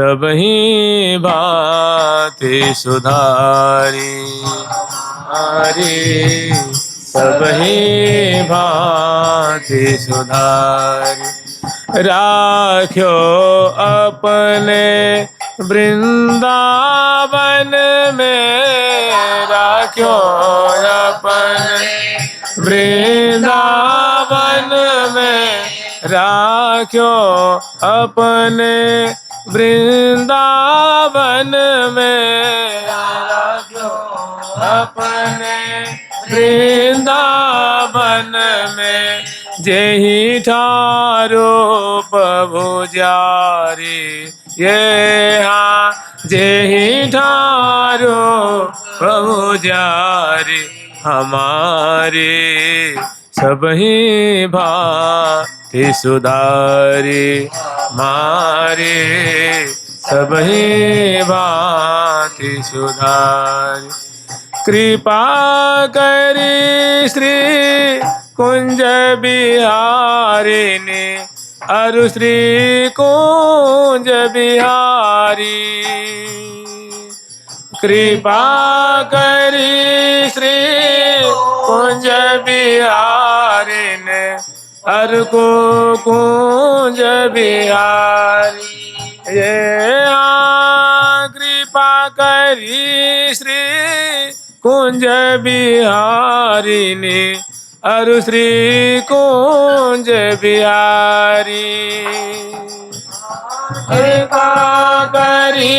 सबही भांति सुधारी हमारी सबही भांति सुधारी राख्यो अपने वृंदावन में राख्यो अपने वृंदावन में राख्यो अपने वृंदावन में राख्यो अपने वृंदावन में जेहि ठारो प्रभु जारी ये हाँ जेहि ठारो प्रभु जारी हमारे सबही भांति सुधारी मारे सबही भांति सुधारी कृपा करी श्री कुंज बिहारी ने अरु श्री कुंज बिहारी कृपा करी श्री कुंज बिहारी ने अरु को कुंज बिहारी ये कृपा करी श्री कुंज बिहारी ने अरु श्री कुंज बिहारी कृपा करी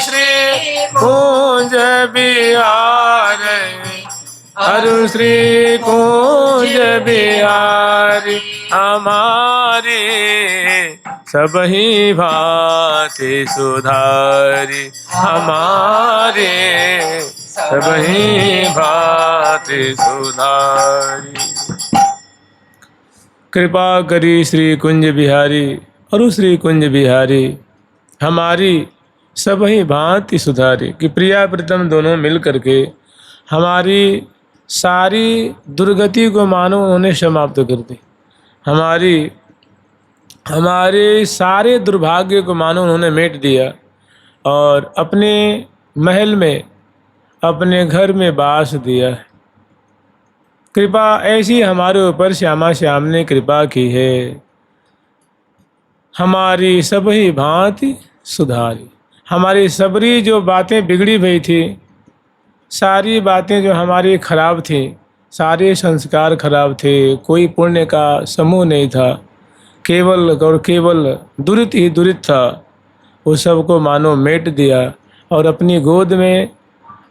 श्री कुंज बिहारी अरु श्री कुंज बिहारी हमारे सबही भांति सुधारी हमारे सबही भांति सुधारी कृपा करी श्री कुंज बिहारी अरु श्री कुंज बिहारी हमारी सबही भांति सुधारी कि प्रिया प्रीतम दोनों मिल करके हमारी सारी दुर्गति को मानो उन्होंने समाप्त कर दी हमारे सारे दुर्भाग्य को मानो उन्होंने मेट दिया और अपने महल में अपने घर में बास दिया है। कृपा ऐसी हमारे ऊपर श्यामा श्याम ने कृपा की है हमारी सबही भांति सुधारी हमारी सबरी जो बातें बिगड़ी हुई थी सारी बातें जो हमारी खराब थी सारे संस्कार खराब थे कोई पुण्य का समूह नहीं था केवल और केवल दुरित ही दुरित था वो सबको मानो मेट दिया और अपनी गोद में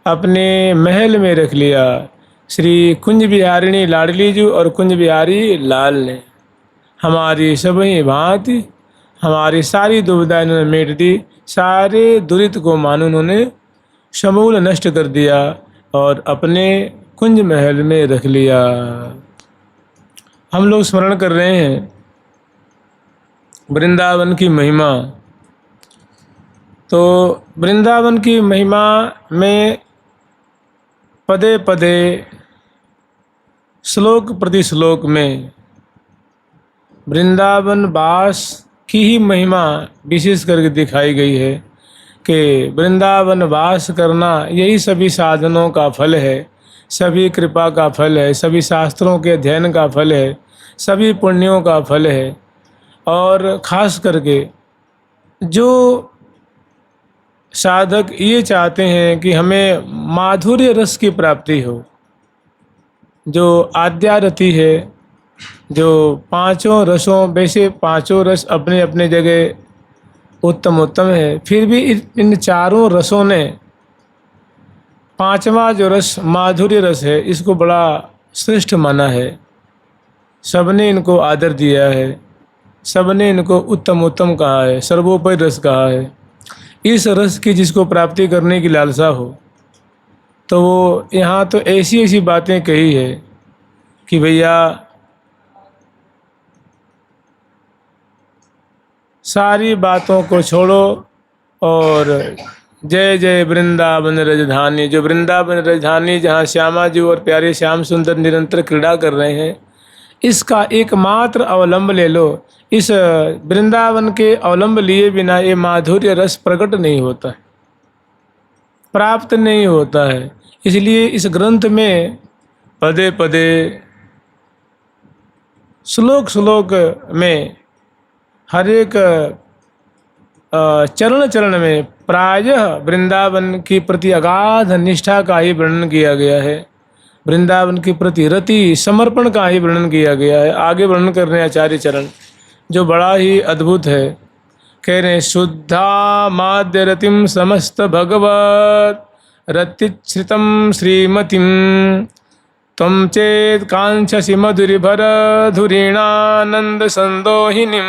अपने महल में रख लिया। श्री कुंज बिहारिणी लाडली जी और कुंज बिहारी लाल ने हमारी सबही भांति हमारी सारी दुविधा इन्होंने मेट दी सारे दुरित को मानो उन्होंने समूल नष्ट कर दिया और अपने कुंज महल में रख लिया। हम लोग स्मरण कर रहे हैं वृंदावन की महिमा। तो वृंदावन की महिमा में पदे पदे श्लोक प्रति श्लोक में वृंदावन वास की ही महिमा विशेष करके दिखाई गई है कि वृंदावन वास करना यही सभी साधनों का फल है सभी कृपा का फल है सभी शास्त्रों के अध्ययन का फल है सभी पुण्यों का फल है। और ख़ास करके जो साधक ये चाहते हैं कि हमें माधुर्य रस की प्राप्ति हो जो आद्यारति है जो पांचों रसों वैसे पांचों रस अपने अपने जगह उत्तम उत्तम है फिर भी इन चारों रसों ने पांचवा जो रस माधुर्य रस है इसको बड़ा श्रेष्ठ माना है। सबने इनको आदर दिया है सबने इनको उत्तम उत्तम कहा है सर्वोपरि रस कहा है। इस रस की जिसको प्राप्ति करने की लालसा हो तो वो यहाँ तो ऐसी ऐसी बातें कही है कि भैया सारी बातों को छोड़ो और जय जय वृंदावन राजधानी। जो वृंदावन राजधानी जहाँ श्यामा जी और प्यारे श्याम सुंदर निरंतर क्रीड़ा कर रहे हैं इसका एकमात्र अवलंब ले लो। इस वृंदावन के अवलंब लिए बिना ये माधुर्य रस प्रकट नहीं होता है, प्राप्त नहीं होता है। इसलिए इस ग्रंथ में पदे पदे, श्लोक श्लोक में, हर एक चरण चरण में प्रायः वृंदावन की प्रति अगाध निष्ठा का ही वर्णन किया गया है, वृंदावन के प्रति रति समर्पण का ही वर्णन किया गया है। आगे वर्णन कर रहे हैं आचार्य चरण, जो बड़ा ही अद्भुत है। कह रहे हैं, शुद्धा माद्य रतिम समस्त भगवत रतिश्रितम श्रीमतिम त्वं चेत कांक्षसि मधुरिभर धुरीणानंद संदोहिनीं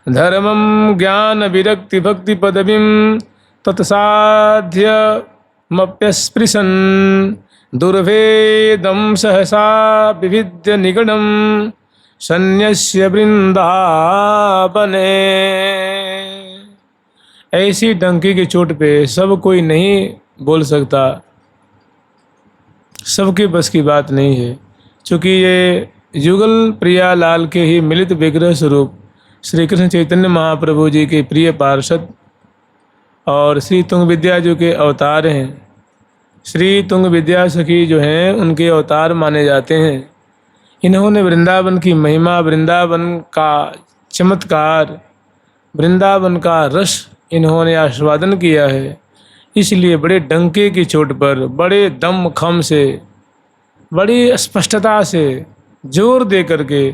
धर्मं ज्ञान विरक्ति भक्ति पदवीं तत्साध्यमप्यस्पृशन् दुर्भेदं सहसा विविध्य निगडं सन्न्यस्य वृंदावने। ऐसी डंकी की चोट पे सब कोई नहीं बोल सकता, सबके बस की बात नहीं है। क्योंकि ये युगल प्रियालाल के ही मिलित विग्रह स्वरूप श्री कृष्ण चैतन्य महाप्रभु जी के प्रिय पार्षद और श्री तुंग विद्या जी के अवतार हैं। श्री तुंग विद्या सखी जो हैं उनके अवतार माने जाते हैं। इन्होंने वृंदावन की महिमा, वृंदावन का चमत्कार, वृंदावन का रस इन्होंने आस्वादन किया है। इसलिए बड़े डंके की चोट पर, बड़े दम खम से, बड़ी स्पष्टता से जोर दे करके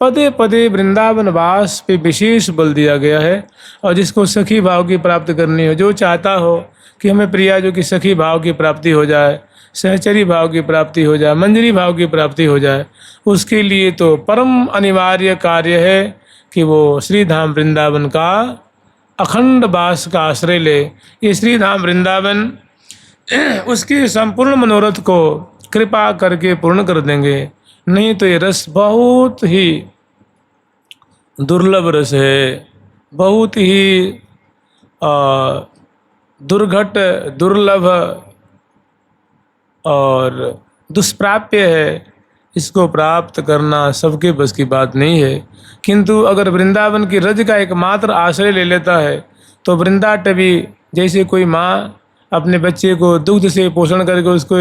पदे पदे वृंदावन वास पे विशेष बल दिया गया है। और जिसको सखी भाव की प्राप्ति करनी हो, जो चाहता हो कि हमें प्रिया जो कि सखी भाव की प्राप्ति हो जाए, सहचरी भाव की प्राप्ति हो जाए, मंजरी भाव की प्राप्ति हो जाए, उसके लिए तो परम अनिवार्य कार्य है कि वो श्री धाम वृंदावन का अखंड वास का आश्रय ले। ये श्री धाम वृंदावन उसके संपूर्ण मनोरथ को कृपा करके पूर्ण कर देंगे। नहीं तो ये रस बहुत ही दुर्लभ रस है, बहुत ही दुर्घट, दुर्लभ और दुष्प्राप्य है। इसको प्राप्त करना सबके बस की बात नहीं है। किंतु अगर वृंदावन की रज का एकमात्र आश्रय ले लेता है तो वृंदाटवी जैसे कोई माँ अपने बच्चे को दुग्ध से पोषण करके उसको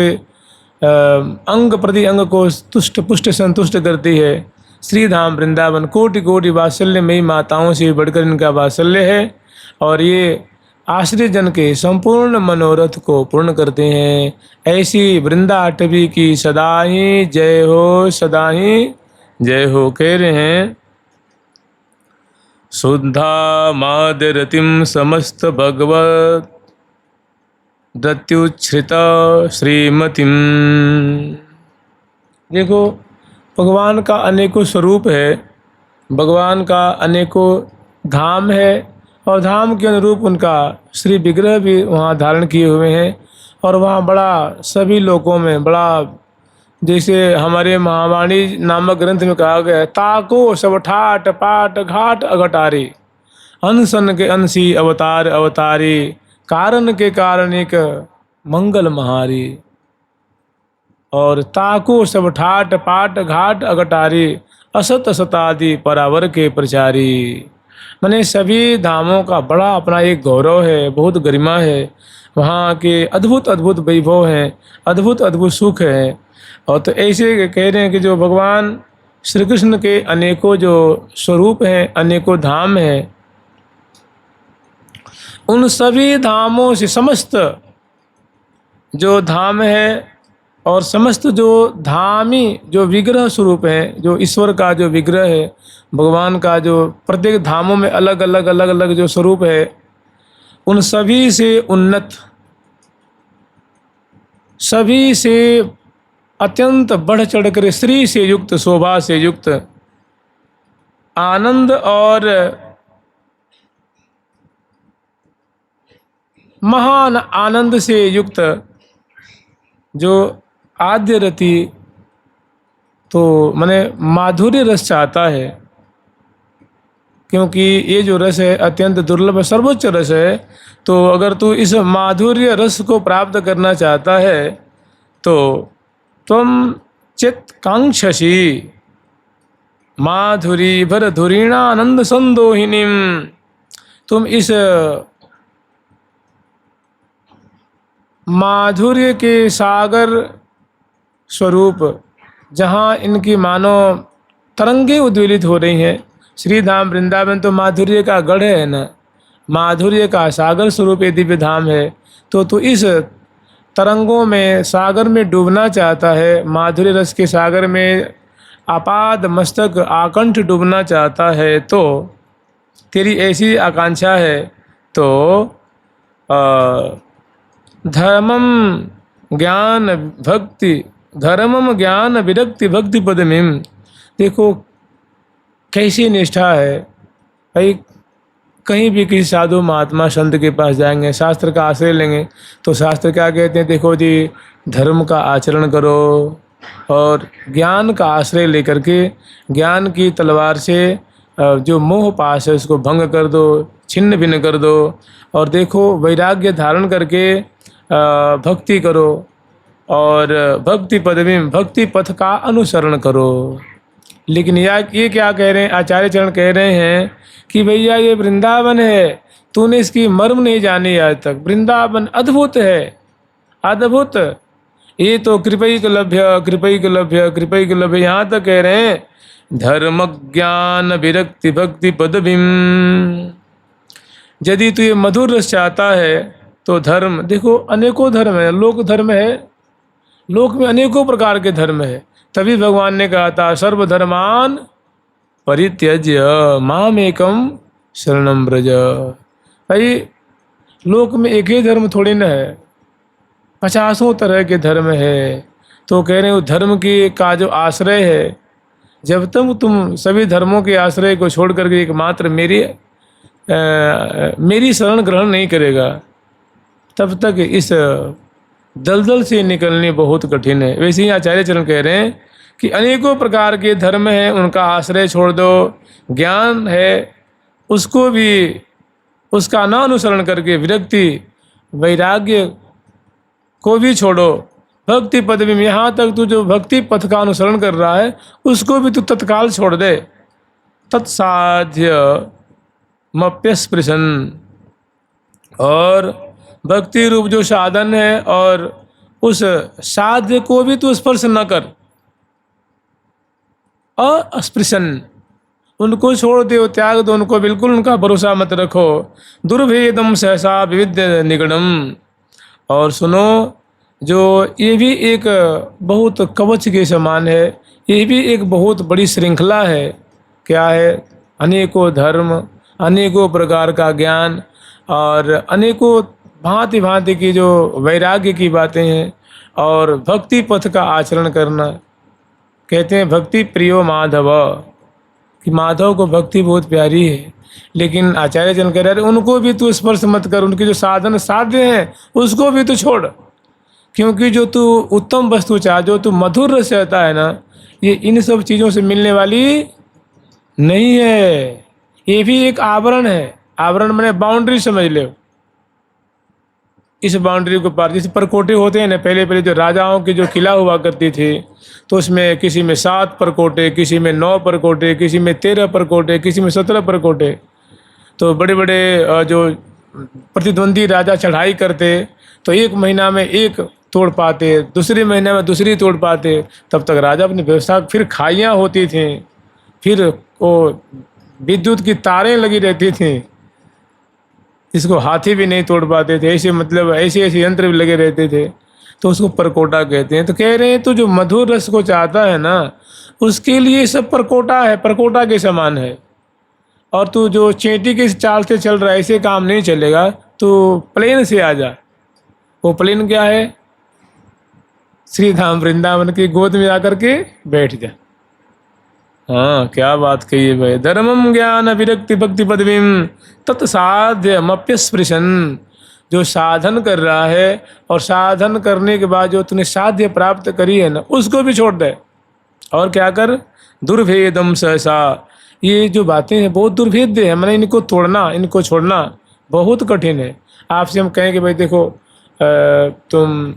अंग प्रति अंग को तुष्ट पुष्ट संतुष्ट करती है, श्री धाम वृंदावन कोटि कोटि वात्सल्यमयी माताओं से बढ़कर इनका वात्सल्य है। और ये आश्रय जन के संपूर्ण मनोरथ को पूर्ण करते हैं। ऐसी वृंदाटवी की सदा ही जय हो, सदा ही जय हो। कह रहे हैं, शुद्धा माद्य रतिम समस्त भगवत दत्युच्छ्रित श्रीमतिम। देखो, भगवान का अनेकों स्वरूप है, भगवान का अनेकों धाम है और धाम के अनुरूप उनका श्री विग्रह भी वहाँ धारण किए हुए हैं। और वहाँ बड़ा सभी लोकों में बड़ा, जैसे हमारे महावाणी नामक ग्रंथ में कहा गया है, ताको सब ठाट पाट घाट अघटारी, अनसन के अनसी अवतार अवतारी, कारण के कारण एक मंगल महारी। और ताको सब ठाट पाट घाट अघटारी, असत असतादि परावर के प्रचारी। माने सभी धामों का बड़ा अपना एक गौरव है, बहुत गरिमा है। वहाँ के अद्भुत अद्भुत वैभव हैं, अद्भुत अद्भुत सुख है। और तो ऐसे कह रहे हैं कि जो भगवान श्री कृष्ण के अनेकों जो स्वरूप हैं, अनेकों धाम हैं, उन सभी धामों से समस्त जो धाम है और समस्त जो धामी जो विग्रह स्वरूप हैं, जो ईश्वर का जो विग्रह है, भगवान का जो प्रत्येक धामों में अलग अलग अलग अलग जो स्वरूप है, उन सभी से उन्नत, सभी से अत्यंत बढ़ चढ़ कर श्री से युक्त, शोभा से युक्त, आनंद और महान आनंद से युक्त जो आद्य रति, तो माने माधुर्य रस चाहता है। क्योंकि ये जो रस है अत्यंत दुर्लभ सर्वोच्च रस है। तो अगर तू इस माधुर्य रस को प्राप्त करना चाहता है तो तुम चित्कांक्षसी माधुरी भर धुरीणानंद संदोहिनीम। तुम इस माधुर्य के सागर स्वरूप, जहाँ इनकी मानो तरंगे उद्वेलित हो रही हैं। श्री धाम वृंदावन तो माधुर्य का गढ़ है ना, माधुर्य का सागर स्वरूप ये दिव्य धाम है। तो तू इस तरंगों में, सागर में डूबना चाहता है, माधुर्य रस के सागर में आपाद मस्तक आकंठ डूबना चाहता है। तो तेरी ऐसी आकांक्षा है तो धर्मम ज्ञान भक्ति, धर्मम ज्ञान विरक्ति भक्ति पदमिम। देखो कैसी निष्ठा है भाई। कहीं भी किसी साधु महात्मा संत के पास जाएंगे, शास्त्र का आश्रय लेंगे, तो शास्त्र क्या कहते हैं? देखो जी, धर्म का आचरण करो और ज्ञान का आश्रय लेकर के ज्ञान की तलवार से जो मोह पास है उसको भंग कर दो, छिन्न भिन्न कर दो। और देखो वैराग्य धारण करके भक्ति करो और भक्ति पदवी, भक्ति पथ का अनुसरण करो। लेकिन ये क्या कह रहे हैं? आचार्य चरण कह रहे हैं कि भैया ये वृंदावन है, तूने इसकी मर्म नहीं जानी आज तक। वृंदावन अद्भुत है, अद्भुत। ये तो कृपैक लभ्य, कृपैक लभ्य, कृपैक लभ्य, यहाँ तक कह रहे हैं धर्म ज्ञान विरक्ति भक्ति पदवीम। यदि तू ये मधुर रस चाहता है तो धर्म, देखो अनेकों धर्म है, लोक धर्म है, लोक में अनेकों प्रकार के धर्म है। तभी भगवान ने कहा था सर्वधर्मान परित्यज्य मामेकम शरणम व्रज। भाई लोक में एक ही धर्म थोड़ी ना है, 50 तरह के धर्म है। तो कह रहे हो धर्म की का जो आश्रय है, जब तक तुम सभी धर्मों के आश्रय को छोड़ करके एकमात्र मेरी शरण ग्रहण नहीं करेगा, तब तक इस दलदल से निकलनी बहुत कठिन है। वैसे ही आचार्य चरण कह रहे हैं कि अनेकों प्रकार के धर्म हैं, उनका आश्रय छोड़ दो। ज्ञान है उसको भी, उसका न अनुसरण करके विरक्ति वैराग्य को भी छोड़ो। भक्ति पदवी में, यहाँ तक तू जो भक्ति पथ का अनुसरण कर रहा है उसको भी तू तत्काल छोड़ दे। तत्साध्य मप्यस्पृशन, और भक्ति रूप जो साधन है और उस साध्य को भी तू स्पर्श न कर। अस्पृशन, उनको छोड़ दो, त्याग दो उनको, बिल्कुल उनका भरोसा मत रखो। दुर्भेदम सहसा विविध निगड़म। और सुनो, जो ये भी एक बहुत कवच के समान है, ये भी एक बहुत बड़ी श्रृंखला है। क्या है? अनेकों धर्म, अनेकों प्रकार का ज्ञान और अनेकों भांति भांति की जो वैराग्य की बातें हैं और भक्ति पथ का आचरण करना। कहते हैं भक्ति प्रियो माधव, कि माधव को भक्ति बहुत प्यारी है। लेकिन आचार्य जन कह रहे हैं उनको भी तू स्पर्श मत कर, उनके जो साधन साध्य हैं उसको भी तू छोड़। क्योंकि जो तू उत्तम वस्तु चाह, जो तू मधुर रस चाहता है ना, ये इन सब चीज़ों से मिलने वाली नहीं है। ये भी एक आवरण है। आवरण मैंने बाउंड्री समझ लो। इस बाउंड्री को पार, जैसे परकोटे होते हैं ना, पहले जो राजाओं की जो किला हुआ करती थी, तो उसमें किसी में 7 परकोटे, किसी में 9 परकोटे, किसी में 13 परकोटे, किसी में 17 परकोटे। तो बड़े बड़े जो प्रतिद्वंदी राजा चढ़ाई करते तो एक महीना में एक तोड़ पाते, दूसरे महीने में दूसरी तोड़ पाते। तब तक राजा अपनी व्यवस्था, फिर खाइयाँ होती थीं, फिर वो विद्युत की तारें लगी रहती थीं, इसको हाथी भी नहीं तोड़ पाते थे। ऐसे मतलब ऐसे यंत्र भी लगे रहते थे, तो उसको परकोटा कहते हैं। तो कह रहे हैं तो जो मधुर रस को चाहता है ना, उसके लिए सब परकोटा है, परकोटा के समान है। और तू जो चींटी के चाल से चल रहा है, ऐसे काम नहीं चलेगा। तो प्लेन से आ जा। वो प्लेन क्या है? श्री धाम वृंदावन की गोद में आकर के बैठ जा। हाँ, क्या बात कही है भाई। धर्मम ज्ञान विरक्ति भक्ति पदवीम तत्साध्य मप्यस्पृशन। जो साधन कर रहा है और साधन करने के बाद जो तूने साध्य प्राप्त करी है ना, उसको भी छोड़ दे। और क्या कर? दुर्भेदम सहसा। ये जो बातें हैं बहुत दुर्भेद्य है, मैंने इनको तोड़ना, इनको छोड़ना बहुत कठिन है। आपसे हम कहें कि भाई देखो तुम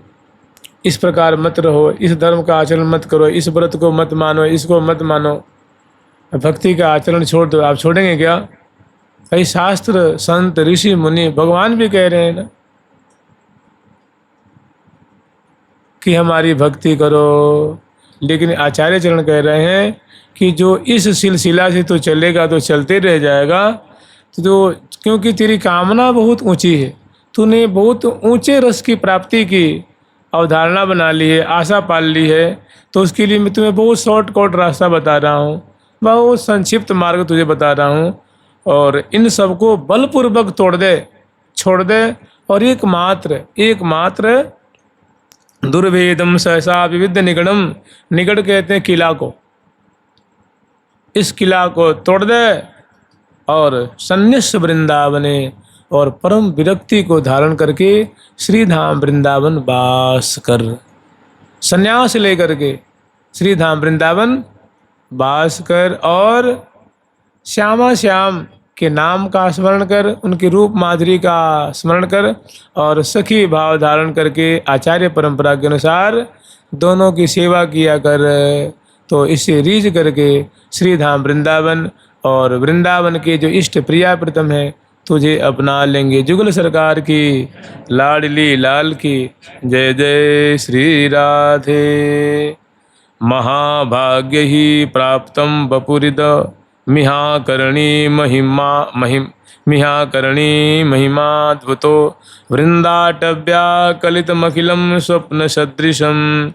इस प्रकार मत रहो, इस धर्म का आचरण मत करो, इस व्रत को मत मानो, इसको मत मानो, भक्ति का आचरण छोड़ दो। आप छोड़ेंगे क्या? कई शास्त्र, संत, ऋषि, मुनि, भगवान भी कह रहे हैं ना कि हमारी भक्ति करो, लेकिन आचार्य चरण कह रहे हैं कि जो इस सिलसिला से तो चलेगा तो चलते रह जाएगा, तो क्योंकि तेरी कामना बहुत ऊंची है, तूने बहुत ऊंचे रस की प्राप्ति की अवधारणा बना ली है, आशा पाल ली है, तो उसके लिए मैं तुम्हें बहुत शॉर्टकट रास्ता बता रहा हूँ, बहुत संक्षिप्त मार्ग तुझे बता रहा हूँ, और इन सबको बलपूर्वक तोड़ दे, छोड़ दे, और एकमात्र दुर्भेदम सहसा विविध निगड़म, निगड़ कहते हैं किला को, इस किला को तोड़ दे और सन्यास वृंदावने, और परम विरक्ति को धारण करके श्री धाम वृंदावन वास कर। सन्यास लेकर के श्री धाम वृंदावन वास कर, और श्यामा श्याम के नाम का स्मरण कर, उनके रूप माधुरी का स्मरण कर, और सखी भाव धारण करके आचार्य परंपरा के अनुसार दोनों की सेवा किया कर। तो इससे रीझ करके श्री धाम वृंदावन और वृंदावन के जो इष्ट प्रिया प्रीतम है तुझे अपना लेंगे। जुगल सरकार की लाडली लाल की जय जय श्री राधे। महाभाग्य ही प्राप्तम वपुरिद मिहाकरणी महिमाद्भुतो वृंदाटव्याकलितमखिलं स्वप्न सदृशं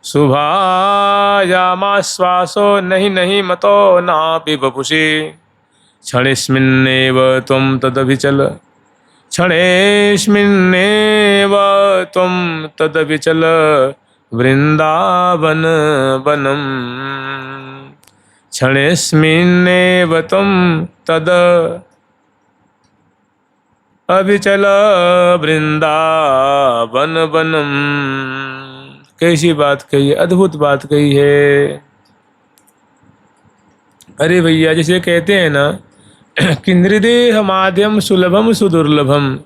शुभायामाश्वासो नहीं मतो नापि वपुषि क्षणेस्मिन्नेव त्वं तदभिचल वृंदावन वनम। क्षणेस्मिन्नेव त्वं तद अभिचल वृंदावन वनम। कैसी बात कही है, अद्भुत बात कही है। अरे भैया, जैसे कहते हैं ना कि नृदेह माध्यम सुलभम सुदुर्लभम,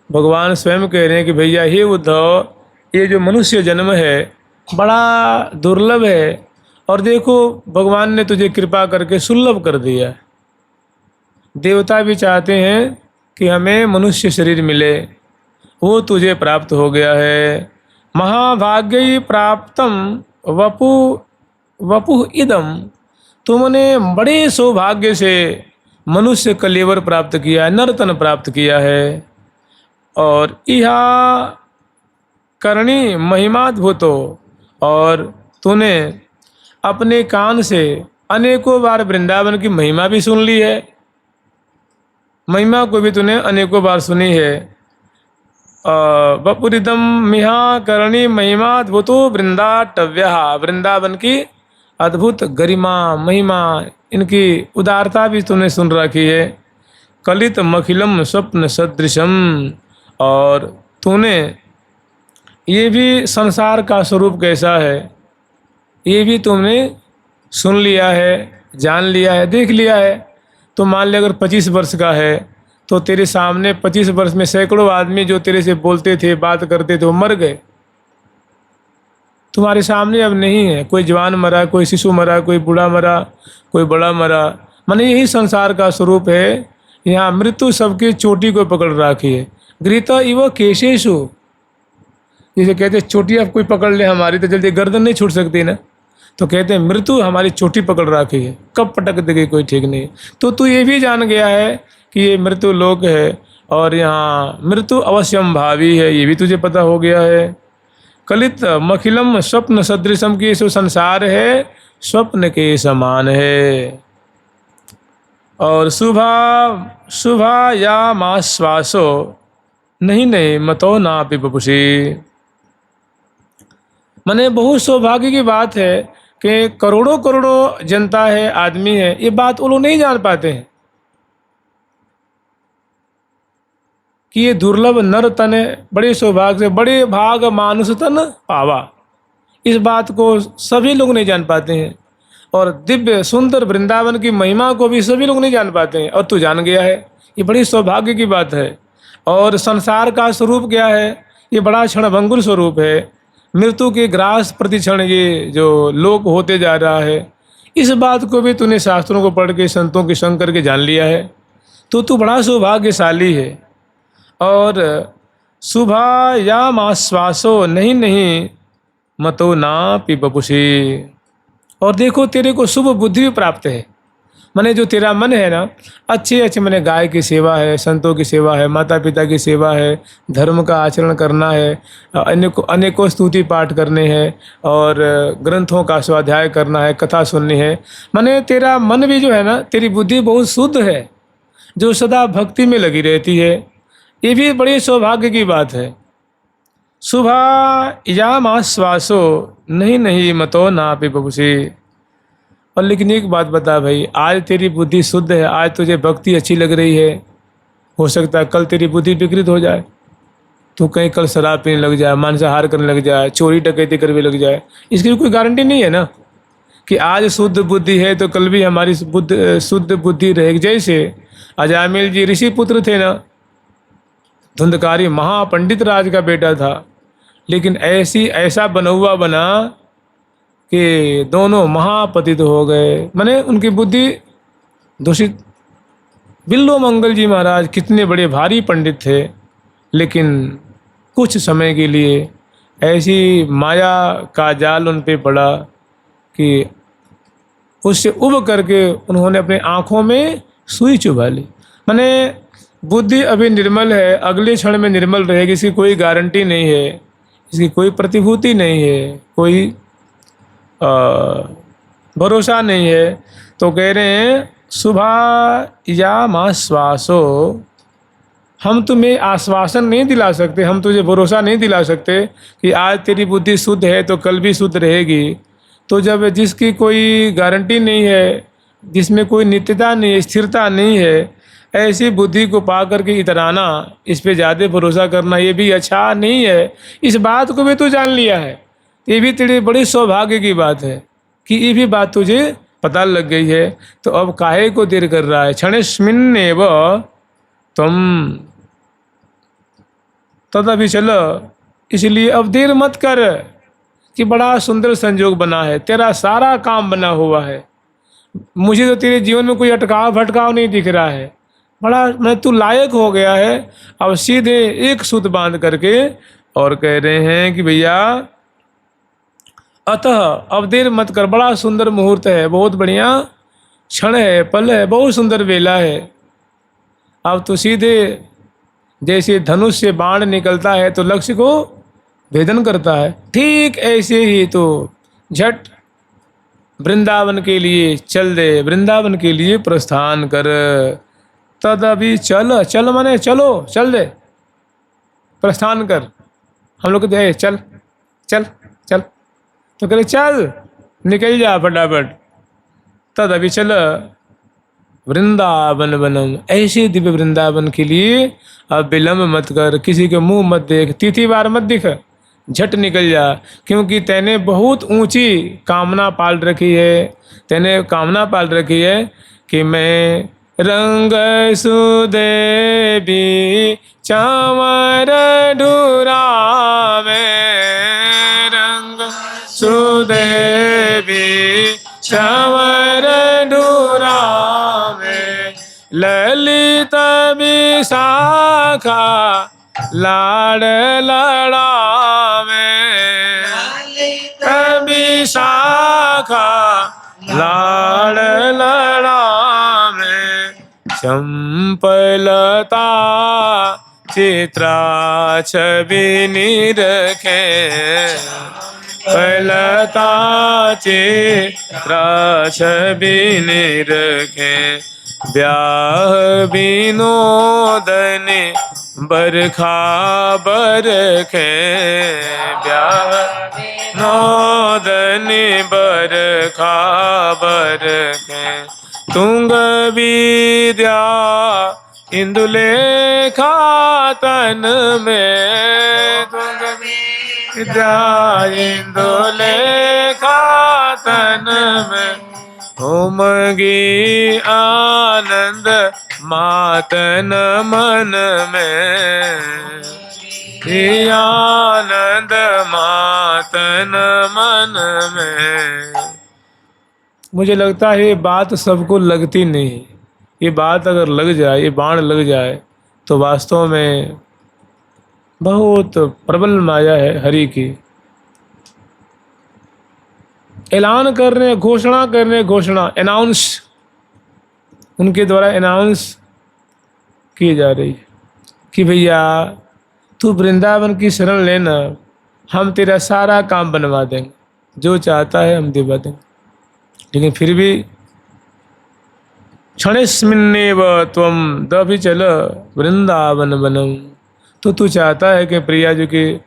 भगवान स्वयं कह रहे हैं कि भैया हे उद्धव, ये जो मनुष्य जन्म है बड़ा दुर्लभ है, और देखो भगवान ने तुझे कृपा करके सुलभ कर दिया। देवता भी चाहते हैं कि हमें मनुष्य शरीर मिले, वो तुझे प्राप्त हो गया है। महाभाग्य प्राप्तम वपु इदम, तुमने बड़े सौभाग्य से मनुष्य कलेवर प्राप्त किया है, नर्तन प्राप्त किया है। और यह करणी महिमाद्भुतो, और तूने अपने कान से अनेकों बार वृंदावन की महिमा भी सुन ली है, महिमा को भी तूने अनेकों बार सुनी है। वपुरिदम मिहा करणी महिमाद्भुतो वृंदाटव्य, वृंदावन की अद्भुत गरिमा महिमा, इनकी उदारता भी तूने सुन रखी है। कलित मखिलम स्वप्न सदृशम, और तूने ये भी संसार का स्वरूप कैसा है ये भी तुमने सुन लिया है, जान लिया है, देख लिया है। तो मान ले अगर 25 वर्ष का है तो तेरे सामने 25 वर्ष में सैकड़ों आदमी जो तेरे से बोलते थे, बात करते थे, वो मर गए, तुम्हारे सामने अब नहीं है। कोई जवान मरा, कोई शिशु मरा, कोई बूढ़ा मरा, कोई बड़ा मरा। माने यही संसार का स्वरूप है। यहाँ मृत्यु सबके चोटी को पकड़ रखी है। गृहीत इव केशेषु, जैसे कहते चोटी अब कोई पकड़ ले हमारी तो जल्दी गर्दन नहीं छूट सकती ना, तो कहते हैं मृत्यु हमारी चोटी पकड़ रखी है, कब पटक देगी कोई ठीक नहीं। तो तू ये भी जान गया है कि ये मृत्यु लोक है, और यहाँ मृत्यु अवश्यम भावी है, ये भी तुझे पता हो गया है। कलित मखिलम स्वप्न सदृशम, की जो संसार है स्वप्न के समान है। और शुभा या माश्वासो नहीं मतो नापि वपुषि, माने बहुत सौभाग्य की बात है कि करोड़ों जनता है, आदमी है, ये बात वो लोग नहीं जान पाते हैं कि ये दुर्लभ नर तन है, बड़े सौभाग्य से बड़े भाग मानुष तन पावा। इस बात को सभी लोग नहीं जान पाते हैं। और दिव्य सुंदर वृंदावन की महिमा को भी सभी लोग नहीं जान पाते हैं, और तू जान गया है, ये बड़ी सौभाग्य की बात है। और संसार का स्वरूप क्या है, ये बड़ा क्षणभंगुर स्वरूप है। मृत्यु के ग्रास प्रतिक्षण ये जो लोप होते जा रहा है, इस बात को भी तूने शास्त्रों को पढ़ के संतों के संग करके जान लिया है, तो तू बड़ा सौभाग्यशाली है। और शुभायाम आश्वासो नहीं नहीं मतो ना पी बपुषी। और देखो तेरे को शुभ बुद्धि भी प्राप्त है, माने जो तेरा मन है ना, अच्छे अच्छे माने गाय की सेवा है, संतों की सेवा है, माता पिता की सेवा है, धर्म का आचरण करना है, अनेकों स्तुति पाठ करने हैं, और ग्रंथों का स्वाध्याय करना है, कथा सुननी है। माने तेरा मन भी जो है ना, तेरी बुद्धि बहुत शुद्ध है, जो सदा भक्ति में लगी रहती है। ये भी बड़ी सौभाग्य की बात है। सुबह याम आश्वासो नहीं नहीं मतो ना पे बबुसी। और लेकिन एक बात बता भाई, आज तेरी बुद्धि शुद्ध है, आज तुझे भक्ति अच्छी लग रही है, हो सकता है कल तेरी बुद्धि विकृत हो जाए, तू कहीं कल शराब पीने लग जाए, मांसाहार करने लग जाए, चोरी डकैती करने लग जाए। इसकी कोई गारंटी नहीं है ना कि आज शुद्ध बुद्धि है तो कल भी हमारी शुद्ध बुद्धि रहेगी। जैसे अजामिल जी ऋषि पुत्र थे ना, धुंधकारी महापंडित राज का बेटा था, लेकिन ऐसा बनौवा बना कि दोनों महापतित हो गए, माने उनकी बुद्धि दूषित। बिल्लो मंगल जी महाराज कितने बड़े भारी पंडित थे, लेकिन कुछ समय के लिए ऐसी माया का जाल उन पे पड़ा कि उससे उब करके उन्होंने अपने आँखों में सुई चुभा ली। माने बुद्धि अभी निर्मल है, अगले क्षण में निर्मल रहेगी, इसकी कोई गारंटी नहीं है, इसकी कोई प्रतिभूति नहीं है, कोई भरोसा नहीं है। तो कह रहे हैं सुबह या आश्वासो, हम तुम्हें आश्वासन नहीं दिला सकते, हम तुझे भरोसा नहीं दिला सकते कि आज तेरी बुद्धि शुद्ध है तो कल भी शुद्ध रहेगी। तो जब जिसकी कोई गारंटी नहीं है, जिसमें कोई नित्यता नहीं है, स्थिरता नहीं है, ऐसी बुद्धि को पा करके इतराना, इस पे ज़्यादा भरोसा करना, ये भी अच्छा नहीं है। इस बात को भी तू जान लिया है, ये भी तेरे बड़ी सौभाग्य की बात है कि ये भी बात तुझे पता लग गई है। तो अब काहे को देर कर रहा है, क्षणेस्मिन्नेव तुम तदपि चल, इसलिए अब देर मत कर कि बड़ा सुंदर संजोग बना है, तेरा सारा काम बना हुआ है, मुझे तो तेरे जीवन में कोई अटकाव भटकाव नहीं दिख रहा है, बड़ा मैं तू लायक हो गया है। अब सीधे एक सूत बांध करके और कह रहे हैं कि भैया अतः अब देर मत कर, बड़ा सुंदर मुहूर्त है, बहुत बढ़िया क्षण है, पल है, बहुत सुंदर वेला है। अब तो सीधे जैसे धनुष से बाण निकलता है तो लक्ष्य को भेदन करता है, ठीक ऐसे ही तो झट वृंदावन के लिए चल दे, वृंदावन के लिए प्रस्थान कर। तद अभी चल, चल माने चलो, चल दे, प्रस्थान कर। हम लोग कहते हैं चल चल चल, तो कह रहे चल निकल जा फटाफट। तद अभी चल वृंदावन बनम, ऐसे दिव्य वृंदावन के लिए अब विलम्ब मत कर, किसी के मुंह मत देख, तिथि बार मत दिख, झट निकल जा। क्योंकि तैने बहुत ऊंची कामना पाल रखी है, तैने कामना पाल रखी है कि मैं रंग सुदेवी चामर ढूरा में, रंग सुदेवी चामर ढूरा में, ललित विशाखा लाड़ लड़ा में, विशाखा लाड़ लड़ा में, चंपलता चित्रा छवि निरखे, पलता चित्रा छवि निरखे, ब्याह विनोदन बरखा बरखे, ब्याह नोदन बरखा बरखे, तुंग विद्या इंदुलेखा तन में, तुंग विद्या इंदुलेखा तन में, उमगी आनंद मातन मन में, आनंद मात मुझे लगता है ये बात सबको लगती नहीं। ये बात अगर लग जाए, ये बाण लग जाए, तो वास्तव में बहुत प्रबल माया है हरि की। ऐलान करने, घोषणा करने, घोषणा अनाउंस, उनके द्वारा अनाउंस की जा रही है कि भैया तू वृंदावन की शरण लेना, हम तेरा सारा काम बनवा देंगे, जो चाहता है हम दिवा देंगे। लेकिन फिर भी क्षणेस्मिन्नेव त्वं दभिचल वृंदावन वनम, तो तू चाहता है कि प्रिया जी के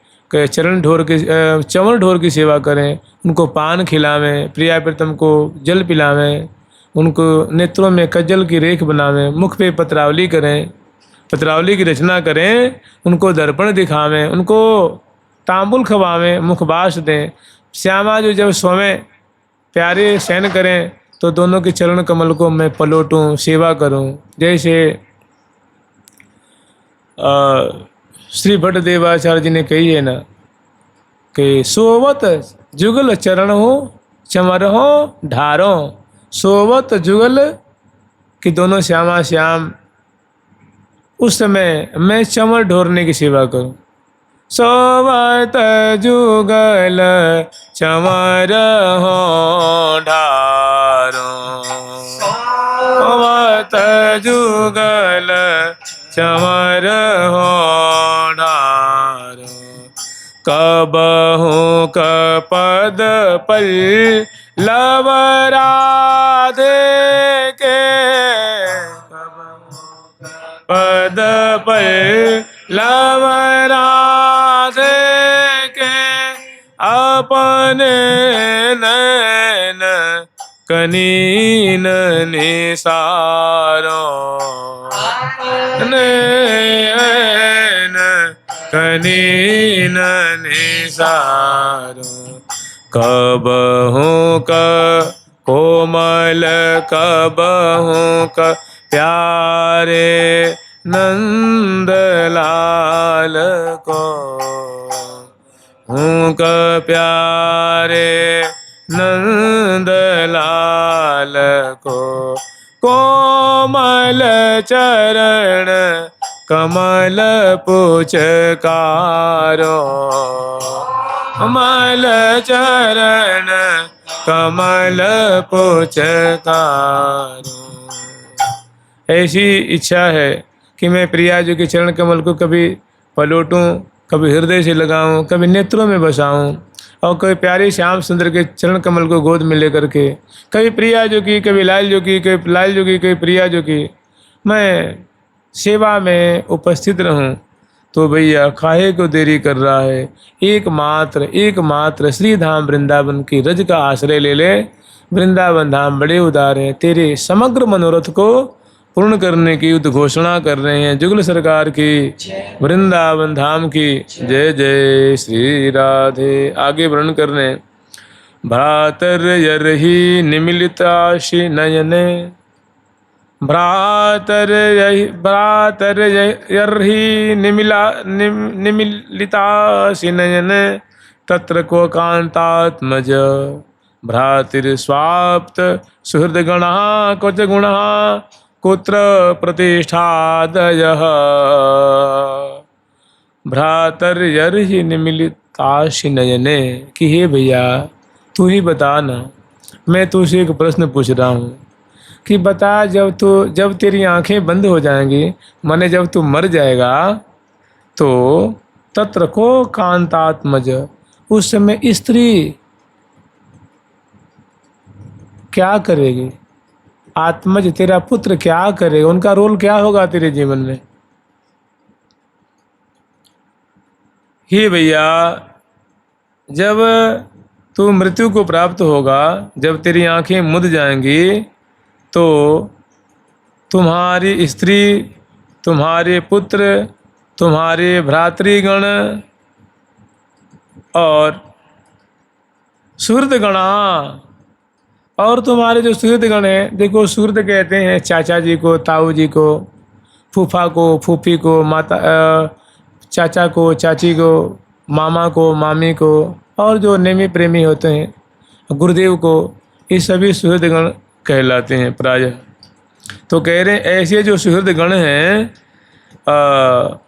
चरण ढोर के चंवर ढोर की सेवा करें, उनको पान खिलावें, प्रिया प्रीतम को जल पिलावें, उनको नेत्रों में कज्जल की रेख बनावें, मुख पे पत्रावली करें, पत्रावली की रचना करें, उनको दर्पण दिखावें, उनको तांबुल खवावें, मुखबास दें। श्यामा जो जब सोवें, प्यारे शयन करें, तो दोनों के चरण कमल को मैं पलोटूं, सेवा करूं। जैसे श्री भट्ट देवाचार्य जी ने कही है ना कि सोवत जुगल चरण हो चमर हो ढारो, सोवत जुगल कि दोनों श्यामा श्याम, उस समय मैं चमर ढोरने की सेवा करूं। सोवत जुगल चमर हो ढारो, सोवत जुगल चमर हो ढारो, कबहू कपद पल लव राधे के, पद पल लव राधे के, अपने नैन कनीन निसारो, नैन कनीन निसारो, कबहू क कोमल कबहू क प्यारे नंद लाल को, हूँ क प्यारे नंद लाल को, कोमल चरण कमल पुचकारो, कमल चरण कमल पुचकारो। ऐसी इच्छा है कि मैं प्रिया जी के चरण कमल को कभी पलोटूं, कभी हृदय से लगाऊं, कभी नेत्रों में बसाऊं, और कभी प्यारे श्याम सुंदर के चरण कमल को गोद में लेकर के, कभी प्रिया जो की, कभी लाल जो की, कभी लाल जो की, कभी प्रिया जो की, मैं सेवा में उपस्थित रहूं। तो भैया काहे को देरी कर रहा है, एकमात्र श्री धाम वृंदावन की रज का आश्रय ले ले। वृंदावन धाम बड़े उदार हैं, तेरे समग्र मनोरथ को पूर्ण करने की उद्घोषणा कर रहे हैं। जुगल सरकार की, वृंदावन धाम की जय जय श्री राधे। आगे वर्णन कर रहे हैं, भ्रातर्यर्हि निमिलिताशि नयने, भ्रातर्यर्हि निमिलिताशि नयने, तत्र को कांतात्मज भ्रातिर्स्वाप्त सुहृदगणः क्वच गुणः कुत्र प्रतिष्ठादयः। भ्रातर्यर्हि निमिलिताशि नयने, कि हे भैया तू ही बता ना, मैं तुझसे एक प्रश्न पूछ रहा हूँ कि बता, जब तेरी आंखें बंद हो जाएंगी, माने जब तू मर जाएगा, तो तत्र को कांतात्मज, उस समय स्त्री क्या करेगी? आत्मज तेरा पुत्र क्या करेगा? उनका रोल क्या होगा तेरे जीवन में? हे भैया, जब तू मृत्यु को प्राप्त होगा, जब तेरी आंखें मुद जाएंगी, तो तुम्हारी स्त्री, तुम्हारे पुत्र, तुम्हारे भ्रातृगण और सुहृदगणा, और तुम्हारे जो सुहृदगण हैं, देखो सुहृद कहते हैं चाचा जी को, ताऊ जी को, फूफा को, फूफी को, माता चाचा को, चाची को, मामा को, मामी को, और जो नेमी प्रेमी होते हैं, गुरुदेव को, ये सभी सुहृदगण कहलाते हैं प्रायः। तो कह रहे हैं ऐसे जो सुहृदगण हैं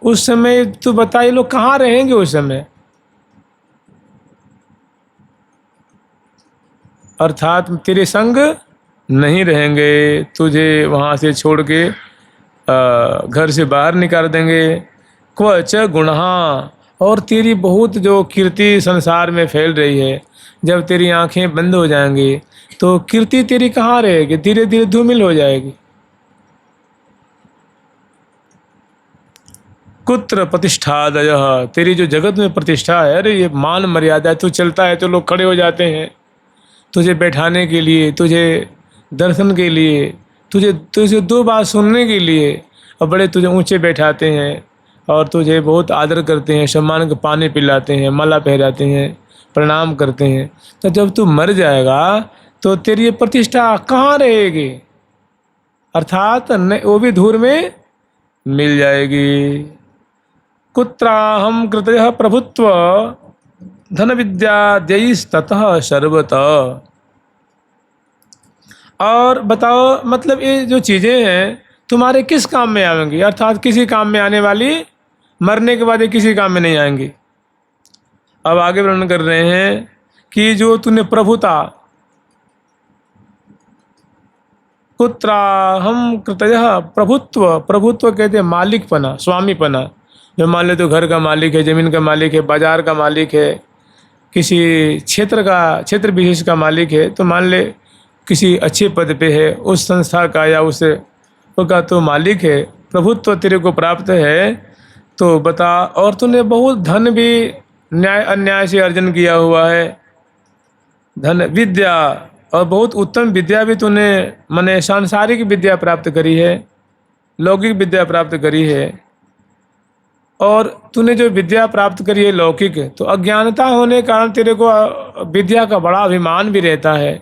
उस समय तो बताइए लोग कहाँ रहेंगे उस समय, अर्थात तेरे संग नहीं रहेंगे, तुझे वहाँ से छोड़ के घर से बाहर निकाल देंगे। क्वच गुणहा, और तेरी बहुत जो कीर्ति संसार में फैल रही है, जब तेरी आंखें बंद हो जाएंगी तो कीर्ति तेरी कहाँ रहेगी, धीरे धीरे धूमिल हो जाएगी। कुत्र प्रतिष्ठादय, तेरी जो जगत में प्रतिष्ठा है, अरे ये मान मर्यादा है, तू चलता है तो लोग खड़े हो जाते हैं तुझे बैठाने के लिए, तुझे दर्शन के लिए, तुझे तुझे दो बात सुनने के लिए, और बड़े तुझे ऊंचे बैठाते हैं और तुझे बहुत आदर करते हैं, सम्मान का पानी पिलाते हैं, माला पहराते हैं, प्रणाम करते हैं। तो जब तू मर जाएगा तो तेरी ये प्रतिष्ठा कहाँ रहेगी, अर्थात वो भी धूल में मिल जाएगी। कुत्राहम कृतयः प्रभुत्व धन विद्या जयस्ततः सर्वतः। और बताओ, मतलब ये जो चीज़ें हैं तुम्हारे किस काम में आएंगी, अर्थात किसी काम में आने वाली, मरने के बाद ये किसी काम में नहीं आएंगी। अब आगे वर्णन कर रहे हैं कि जो तूने प्रभुता, कुत्राहम कृतयः प्रभुत्व, प्रभुत्व कहते हैं मालिकपना, स्वामीपना। जो मान ले तो घर का मालिक है, ज़मीन का मालिक है, बाजार का मालिक है, किसी क्षेत्र विशेष का मालिक है, तो मान ले किसी अच्छे पद पे है, उस संस्था का या उस का तो मालिक है, प्रभुत्व तेरे को प्राप्त है। तो बता, और तूने बहुत धन भी न्याय अन्याय से अर्जन किया हुआ है, धन विद्या, और बहुत उत्तम विद्या भी तूने माने सांसारिक विद्या प्राप्त करी है, लौकिक विद्या प्राप्त करी है। और तूने जो विद्या प्राप्त करी है लौकिक, तो अज्ञानता होने के कारण तेरे को विद्या का बड़ा अभिमान भी रहता है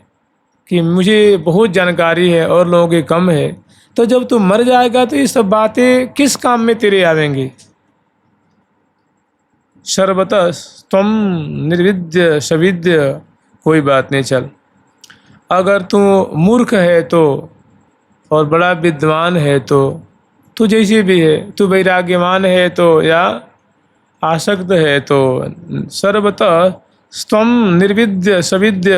कि मुझे बहुत जानकारी है और लोगों की कम है। तो जब तू मर जाएगा तो ये सब बातें किस काम में तेरे आवेंगी। सर्वतः त्वं निर्विद्य सविद्य, कोई बात नहीं, चल अगर तू मूर्ख है तो और बड़ा विद्वान है तो तू जैसे भी है, तू वैराग्यवान है तो या आसक्त है तो, सर्वतः त्वं निर्विद्य सविद्य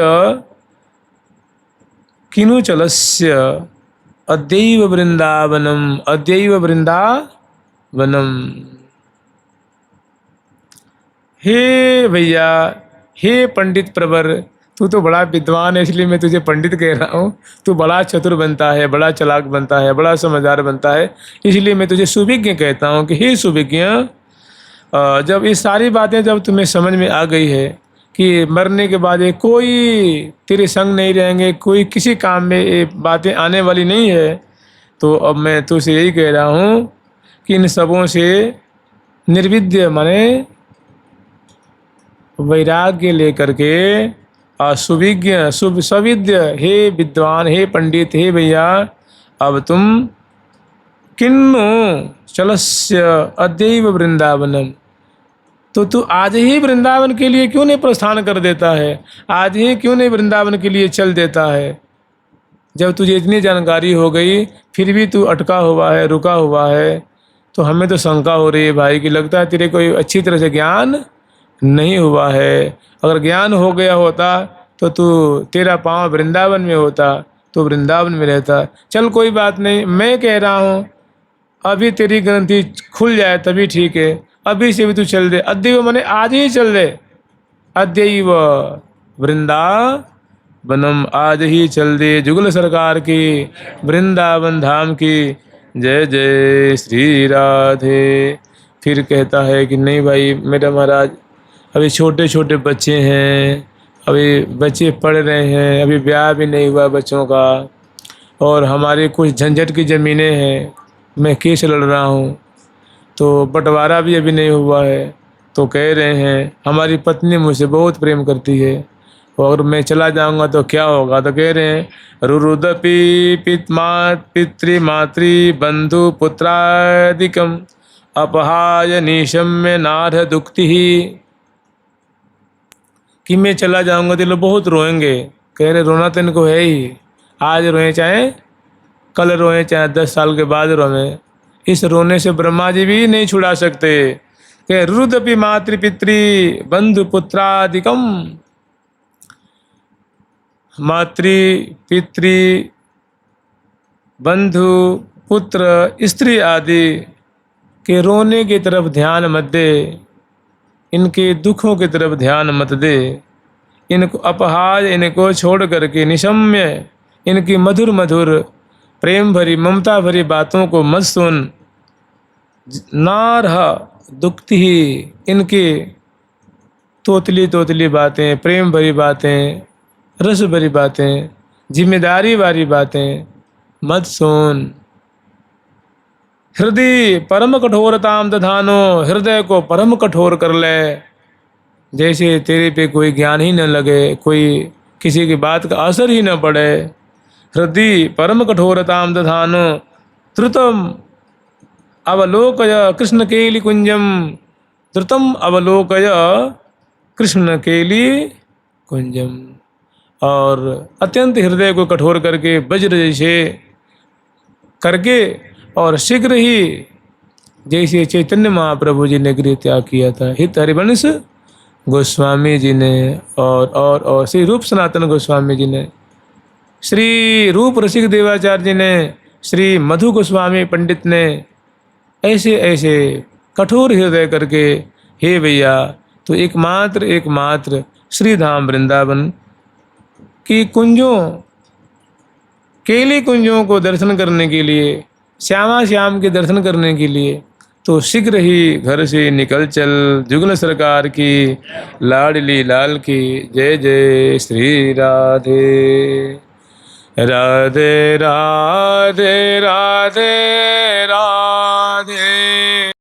किनु चलस्य अद्यैव वृंदावनम, अद्यैव वृंदावनम। हे भैया, हे पंडित प्रवर, तू तो बड़ा विद्वान है इसलिए मैं तुझे पंडित कह रहा हूँ। तू बड़ा चतुर बनता है, बड़ा चालाक बनता है, बड़ा समझदार बनता है, इसलिए मैं तुझे सुविज्ञ कहता हूँ कि हे सुविज्ञ, जब ये सारी बातें जब तुम्हें समझ में आ गई है कि मरने के बाद ये कोई तेरे संग नहीं रहेंगे, कोई किसी काम में ये बातें आने वाली नहीं है, तो अब मैं तुझसे यही कह रहा हूँ कि इन सबों से निर्विद्य माने वैराग्य लेकर के सुविज्ञ सविद्य, हे विद्वान, हे पंडित, हे भैया, अब तुम किन्नु चलस्य अद्यैव वृंदावनम, तो तू आज ही वृंदावन के लिए क्यों नहीं प्रस्थान कर देता है, आज ही क्यों नहीं वृंदावन के लिए चल देता है। जब तुझे इतनी जानकारी हो गई फिर भी तू अटका हुआ है, रुका हुआ है, तो हमें तो शंका हो रही है भाई कि लगता है तेरे को अच्छी तरह से ज्ञान नहीं हुआ है। अगर ज्ञान हो गया होता तो तू तेरा पाँव वृंदावन में होता, तो वृंदावन में रहता। चल कोई बात नहीं, मैं कह रहा हूँ अभी तेरी ग्रंथि खुल जाए तभी ठीक है, अभी से भी तू चल दे, अद्यैव माने आज ही चल दे, अद्यैव वृंदावनम, आज ही चल दे। जुगल सरकार की वृंदावन धाम की जय जय श्री राधे। फिर कहता है कि नहीं भाई मेरा महाराज, अभी छोटे छोटे बच्चे हैं, अभी बच्चे पढ़ रहे हैं, अभी ब्याह भी नहीं हुआ बच्चों का, और हमारे कुछ झंझट की ज़मीनें हैं, मैं केस लड़ रहा हूँ, तो बंटवारा भी अभी नहीं हुआ है। तो कह रहे हैं हमारी पत्नी मुझसे बहुत प्रेम करती है, और मैं चला जाऊँगा तो क्या होगा। तो कह रहे हैं रुरुदपि पितृमातृ बंधु पुत्रादिकम अपहाय निशम्य नाथ दुक्ति ही। कि मैं चला जाऊंगा तो ये लोग बहुत रोएंगे। कह रहे रोना तो इनको है ही, आज रोए चाहे कल रोए चाहे 10 साल के बाद रोए, इस रोने से ब्रह्मा जी भी नहीं छुड़ा सकते। कह रुदपि मातृपितृ बंधु पुत्रादिकम, मातृ पितृ बंधु पुत्र स्त्री आदि के रोने की तरफ ध्यान मत दे, इनके दुखों की तरफ ध्यान मत दे, इनको अपहाज इनको छोड़ करके निशम्य इनकी मधुर मधुर प्रेम भरी ममता भरी बातों को मत सुन। नारह दुखती ही इनकी तोतली तोतली बातें, प्रेम भरी बातें, रस भरी बातें, जिम्मेदारी वाली बातें मत सुन। हृदय परम कठोरताम दधानो, हृदय को परम कठोर कर ले, जैसे तेरे पे कोई ज्ञान ही न लगे, कोई किसी की बात का असर ही न पड़े। हृदय परम कठोरताम दधानो द्रुतम अवलोकय कृष्ण केली कुंजम, द्रुतम अवलोकय कृष्ण केली कुंजम। और अत्यंत हृदय को कठोर करके वज्र जैसे करके और शीघ्र ही जैसे चैतन्य महाप्रभु जी ने गृह त्याग किया था, हित हरिवंश गोस्वामी जी ने और श्री रूप सनातन गोस्वामी जी ने, श्री रूप रसिक देवाचार्य जी ने, श्री मधु गोस्वामी पंडित ने, ऐसे ऐसे कठोर हृदय करके हे भैया तो एकमात्र श्री धाम वृंदावन की कुंजों, केली कुंजों को दर्शन करने के लिए, श्यामा श्याम के दर्शन करने के लिए तो शीघ्र ही घर से निकल चल। जुगल सरकार की लाडली लाल की जय जय श्री राधे राधे राधे राधे राधे।